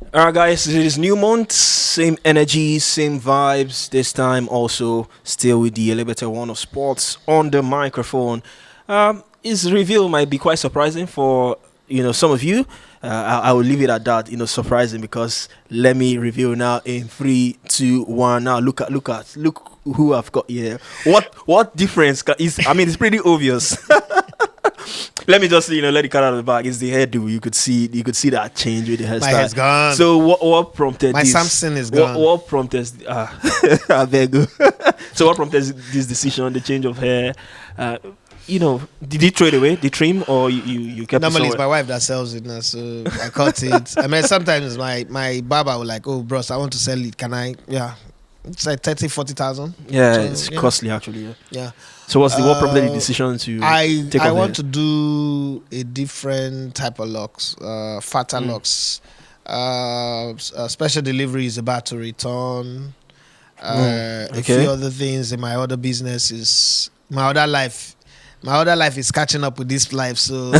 Alright, guys, it is new month, same energy, same vibes. This time also still with the elevator one of sports on the microphone. His reveal might be quite surprising for some of you. I will leave it at that. Surprising because let me reveal now in three, two, one. Now look who I've got here. What difference is? I mean, it's pretty obvious. Let me just let the cat out of the bag. It's the hairdo. You could see that change with the hairstyle. My hair's gone. So what prompted My this? Samson is gone. What prompted? I beg you. So what prompted this decision, the change of hair? Did you throw it away, the trim, or you kept Normally, it it's my wife that sells it now, so I cut it. I mean, sometimes my barber will like, oh, bros, I want to sell it. Can I? Yeah. It's like 30,000-40,000. Yeah, So, it's yeah. costly actually. Yeah. Yeah. So what prompted the decision to take I off want the to do a different type of locks, fatter locks. Special delivery is about to return. A okay. few other things in my other business is my other life. My other life is catching up with this life, so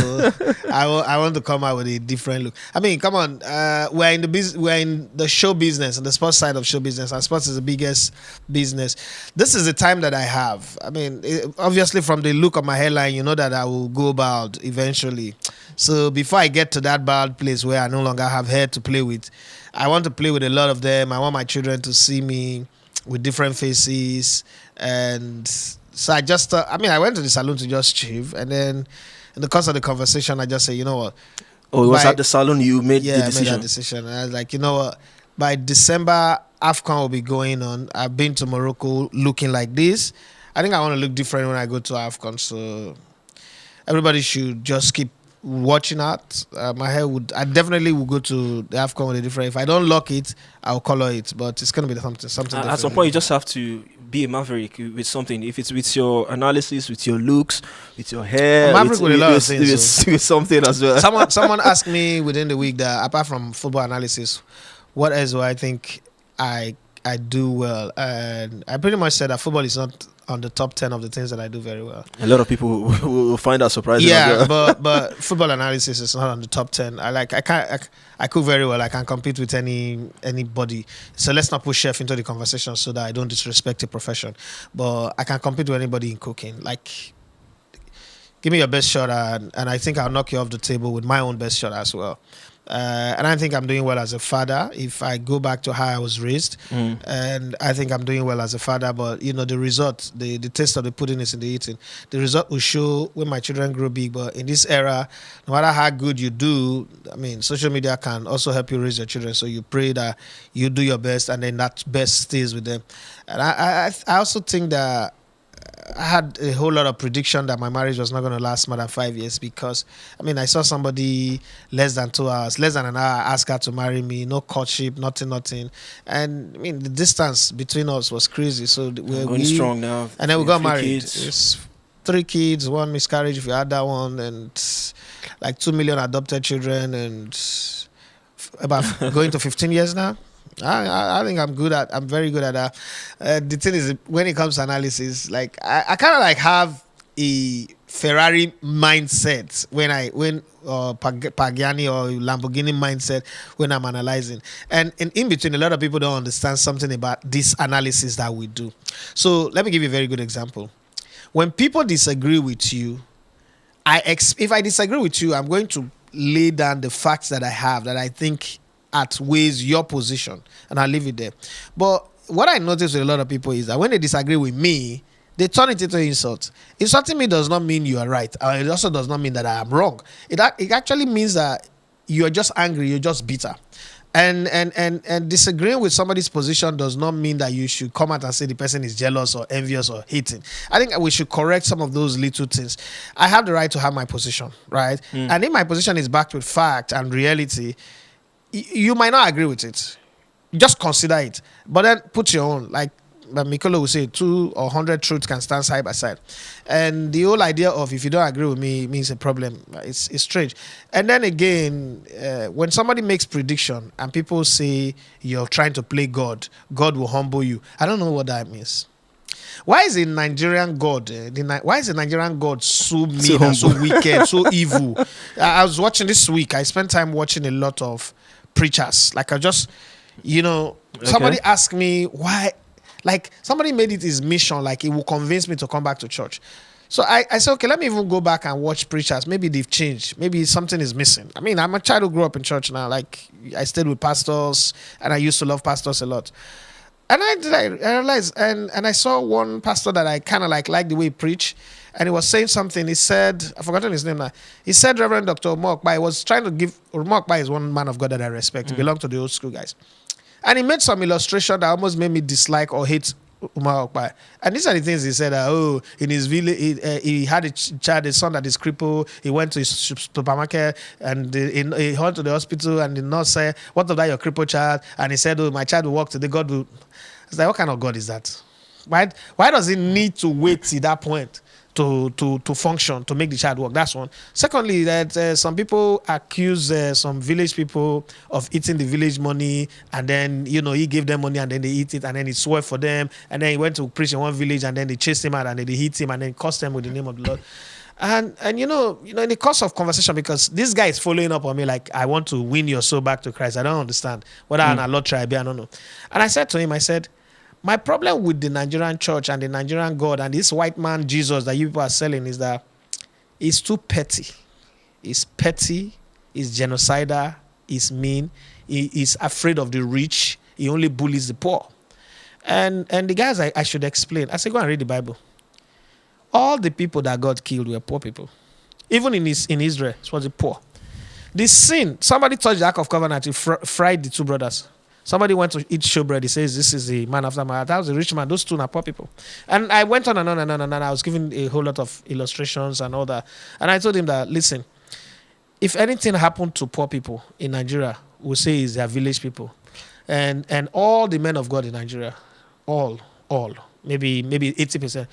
I want to come out with a different look. I mean, come on, we're in the show business, and the sports side of show business, and sports is the biggest business. This is the time that I have. I mean, obviously from the look of my hairline, you know that I will go bald eventually. So before I get to that bald place where I no longer have hair to play with, I want to play with a lot of them. I want my children to see me with different faces, and so I just, I went to the salon to just shave, and then in the course of the conversation, I just say, you know what? Oh, it was at the salon you made the I made decision. that decision. And I was like, you know what? By December, AFCON will be going on. I've been to Morocco looking like this. I think I want to look different when I go to AFCON. So everybody should just keep watching out. My hair I definitely will go to the AFCON with a different. If I don't lock it, I'll color it. But it's gonna be something different. At some point, you just have to be a maverick with something. If it's with your analysis, with your looks, with your hair, A maverick with a lot of things, with something as well. Someone asked me within the week that apart from football analysis, what else do I think I do well? And I pretty much said that football is not on the top 10 of the things that I do very well. A lot of people will find that surprising. Yeah, as well. but football analysis is not on the top 10. I cook very well. I can compete with anybody. So let's not push chef into the conversation so that I don't disrespect the profession. But I can compete with anybody in cooking. Like, give me your best shot, and I think I'll knock you off the table with my own best shot as well. And I think I'm doing well as a father if I go back to how I was raised. And I think I'm doing well as a father, but the result, the taste of the pudding is in the eating. The result will show when my children grow big. But in this era, no matter how good you do, I mean, social media can also help you raise your children. So you pray that you do your best, and then that best stays with them. And I also think that I had a whole lot of prediction that my marriage was not going to last more than 5 years because, I mean, I saw somebody less than 2 hours, less than an hour, ask her to marry me, no courtship, nothing. And, I mean, the distance between us was crazy. So we're going strong now. And then we got married. Kids. It's 3 kids, 1 miscarriage if you had that one, and like 2 million adopted children, and about going to 15 years now. I think I'm very good at that. The thing is, when it comes to analysis, like I kind of like have a Ferrari mindset when Pagani or Lamborghini mindset when I'm analyzing, and in between, a lot of people don't understand something about this analysis that we do. So let me give you a very good example. When people disagree with you, if I disagree with you, I'm going to lay down the facts that I have that I think outweighs your position, and I'll leave it there. But what I notice with a lot of people is that when they disagree with me, they turn it into insult. Insulting me does not mean you are right. It also does not mean that I am wrong. It actually means that you're just angry, you're just bitter. And disagreeing with somebody's position does not mean that you should come out and say the person is jealous or envious or hating. I think we should correct some of those little things. I have the right to have my position, right? And if my position is backed with fact and reality, you might not agree with it. Just consider it. But then put your own. Like Mikolo will say, 2 or 100 truths can stand side by side. And the whole idea of if you don't agree with me means a problem. It's strange. And then again, when somebody makes prediction and people say you're trying to play God, God will humble you. I don't know what that means. Why is a Nigerian God? Why is a Nigerian God so mean and so wicked, so evil? I was watching this week. I spent time watching a lot of preachers. Like I just, somebody asked me why, like somebody made it his mission, like it will convince me to come back to church. So I said, okay, let me even go back and watch preachers. Maybe they've changed. Maybe something is missing. I mean, I'm a child who grew up in church now. Like I stayed with pastors and I used to love pastors a lot. And I realized, and I saw one pastor that I kind of liked the way he preached. And he was saying something. He said, I've forgotten his name now. He said, Reverend Dr. Omokbai was trying to give, Omokbai is one man of God that I respect. He belonged to the old school guys. And he made some illustration that almost made me dislike or hate Umar Okpai. And these are the things he said. In his village, he had a child, a son that is crippled. He went to his supermarket and he went to the hospital. And the nurse said, "What about your crippled child?" And he said, "Oh, my child will walk today. God will." It's like, what kind of God is that? Why does he need to wait to that point to function, to make the child work? That's one. Secondly, that some people accuse some village people of eating the village money, and then he gave them money and then they eat it, and then he swore for them, and then he went to preach in one village and then they chased him out and then they hit him and then cursed them with the name of the Lord. And in the course of conversation, because this guy is following up on me like, I want to win your soul back to Christ. I don't understand whether I'm a Lord tribe, I don't know. And I said to him, I said, my problem with the Nigerian church and the Nigerian God and this white man Jesus that you people are selling is that he's too petty. He's petty, he's genocidal, he's mean, he is afraid of the rich, he only bullies the poor. And the guys, I should explain. I said, go and read the Bible. All the people that God killed were poor people. Even in Israel, it was the poor. The sin, somebody touched the Ark of Covenant, he fried the two brothers. Somebody went to eat showbread. He says, this is the man after my heart. That was a rich man. Those two are poor people. And I went on and on and on and on. I was giving a whole lot of illustrations and all that. And I told him that, listen, if anything happened to poor people in Nigeria, we'll say it's their village people. And all the men of God in Nigeria, all, maybe 80%,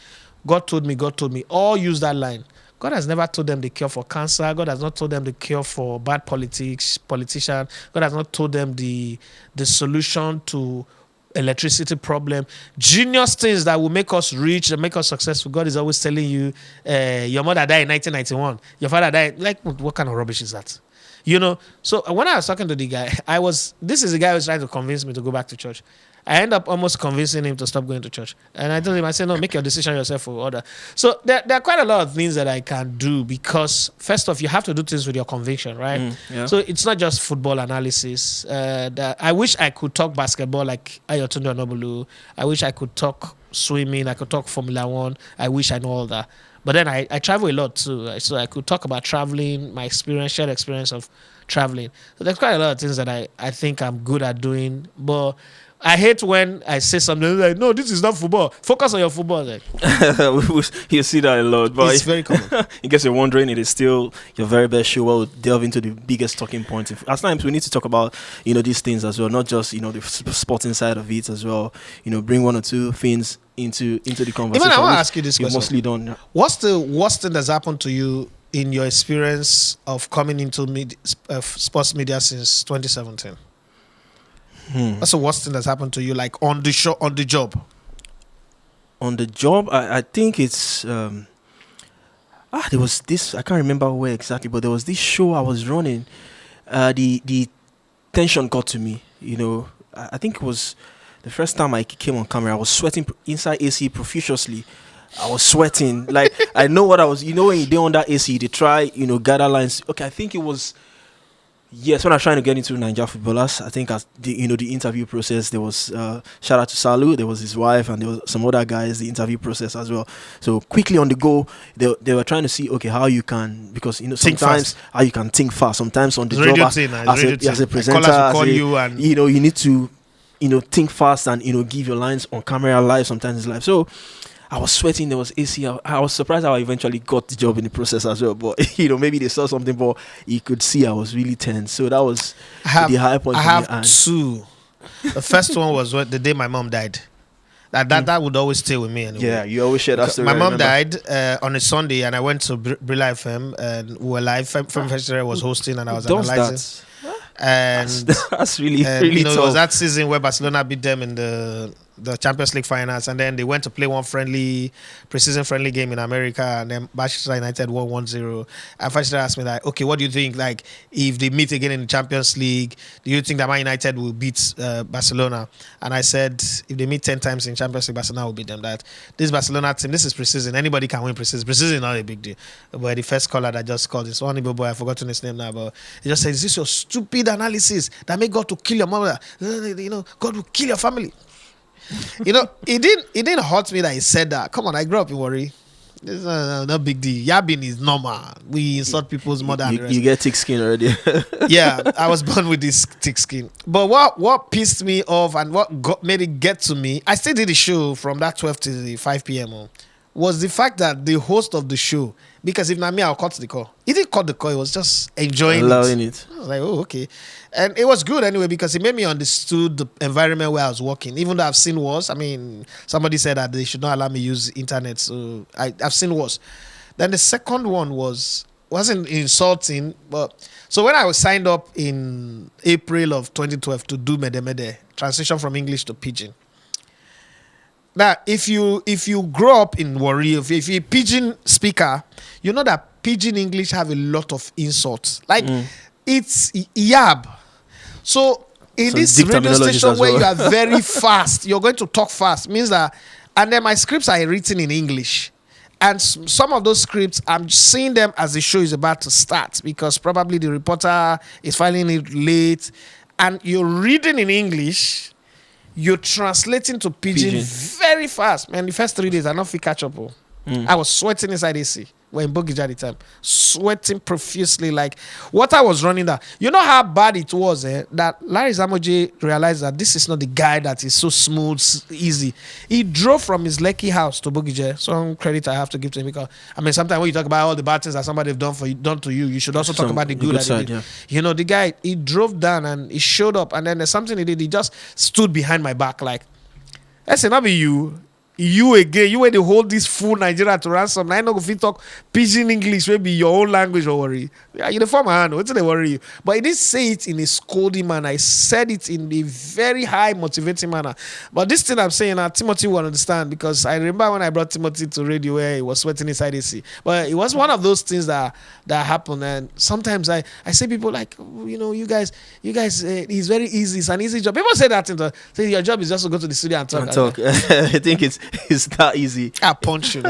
God told me, all use that line. God has never told them the cure for cancer. God has not told them the cure for bad politician. God has not told them the solution to electricity problem. Genius things that will make us rich and make us successful. God is always telling you, your mother died in 1991. Your father died. Like, what kind of rubbish is that? So when I was talking to the guy, this is the guy who was trying to convince me to go back to church. I end up almost convincing him to stop going to church. And I told him, I said, no, make your decision yourself or order. So there are quite a lot of things that I can do because, first off, you have to do things with your conviction, right? Yeah. So it's not just football analysis. I wish I could talk basketball like Ayotunde Onobulu. I wish I could talk swimming. I could talk Formula One. I wish I know all that. But then I travel a lot too. So I could talk about traveling, my shared experience of traveling. So there's quite a lot of things that I think I'm good at doing. But I hate when I say something like, no, this is not football. Focus on your football. Like. You see that a lot. But it's very common. In case you're wondering, it is still your very best show. We'll delve into the biggest talking points. At times, we need to talk about, these things as well. Not just, the sporting side of it as well. Bring one or two things into the conversation. Even I want to ask you this question. Mostly done. What's the worst thing that's happened to you in your experience of coming into sports media since 2017? What's the worst thing that's happened to you, like on the show, on the job? On the job, I think it's there was this, I can't remember where exactly, but there was this show I was running. The tension got to me. I think it was the first time I came on camera. I was sweating inside AC profusely. I was sweating. Like, I know what I was. When you're on that AC, they try, gather lines. Okay, I think it was. Yes, when I was trying to get into Nigeria footballers, I think as the interview process, there was shout out to Salu, there was his wife, and there was some other guys, the interview process as well. So quickly on the go, they were trying to see, okay, how you can, because sometimes how you can think fast. Sometimes on the job as a presenter, you need to think fast and give your lines on camera live, sometimes it's live. So I was sweating, there was AC. I was surprised how I eventually got the job in the process as well. But, maybe they saw something, but you could see I was really tense. So that was the high point. I have two. The first one was the day my mom died. That would always stay with me anyway. Yeah, you always share that story. My mom died on a Sunday, and I went to Brilla FM, and we were live. Film Festival was hosting, and I was analyzing. And that's really tough. it was that season where Barcelona beat them in the the Champions League finals, and then they went to play one preseason friendly game in America, and then Manchester United won 1-0. And Manchester asked me like, okay, what do you think? Like, if they meet again in the Champions League, do you think that Man United will beat Barcelona? And I said, if they meet 10 times in Champions League, Barcelona will beat them. That this Barcelona team, this is preseason. Anybody can win preseason. Preseason is not a big deal. But the first caller that just called, this one Igbo boy, I've forgotten his name now, but he just said, is this your stupid analysis that make God to kill your mother? You know, God will kill your family. You know, it didn't hurt me that he said that. Come on, I grew up in Warri. It's no big deal. Yabbing is normal. We insult people's mother. And the rest. You get thick skin already. Yeah, I was born with this thick skin. But what pissed me off and made it get to me, I still did the show from that 12 to the 5 p.m. Was the fact that the host of the show, because if not me, I'll cut the call. He didn't cut the call. He was just allowing it. I was like, oh, okay. And it was good anyway because it made me understood the environment where I was working. Even though I've seen worse. I mean, somebody said that they should not allow me use internet. So I've seen worse. Then the second one wasn't insulting. But so when I was signed up in April of 2012 to do Mede Mede, transition from English to Pidgin. Now, if you grow up in Warri, if you're a Pidgin speaker, you know that Pidgin English have a lot of insults. Like, it's yab. So, in this radio station where you are very fast, you're going to talk fast. Means that, and then my scripts are written in English. And some of those scripts, I'm seeing them as the show is about to start because probably the reporter is filing it late. And you're reading in English, you're translating to Pidgin very fast. Man, the first 3 days, I don't feel catch up. I was sweating inside AC. We're in Bogija at the time. Sweating profusely. Like, water was running down. You know how bad it was, that Larry Zamoje realized that this is not the guy that is so smooth, easy. He drove from his Lekki house to Bogija. Some credit I have to give to him because, I mean, sometimes when you talk about all the bad things that somebody have done to you, you should also talk about the good that he did. Yeah. You know, the guy, he drove down and he showed up, and then there's something he did. He just stood behind my back like, I said, not be you. You again, you were to hold this full Nigeria to ransom. I know if you talk Pidgin English, maybe your own language or worry. Yeah, you the former hand, what's they worry you? But I didn't say it in a scolding manner. I said it in a very high motivating manner. But this thing I'm saying now, Timothy will understand because I remember when I brought Timothy to radio where he was sweating inside AC. But it was one of those things that happened. And sometimes I say people like, you know, you guys, it's very easy. It's an easy job. People say that say your job is just to go to the studio and talk. I think it's that easy. I punch you.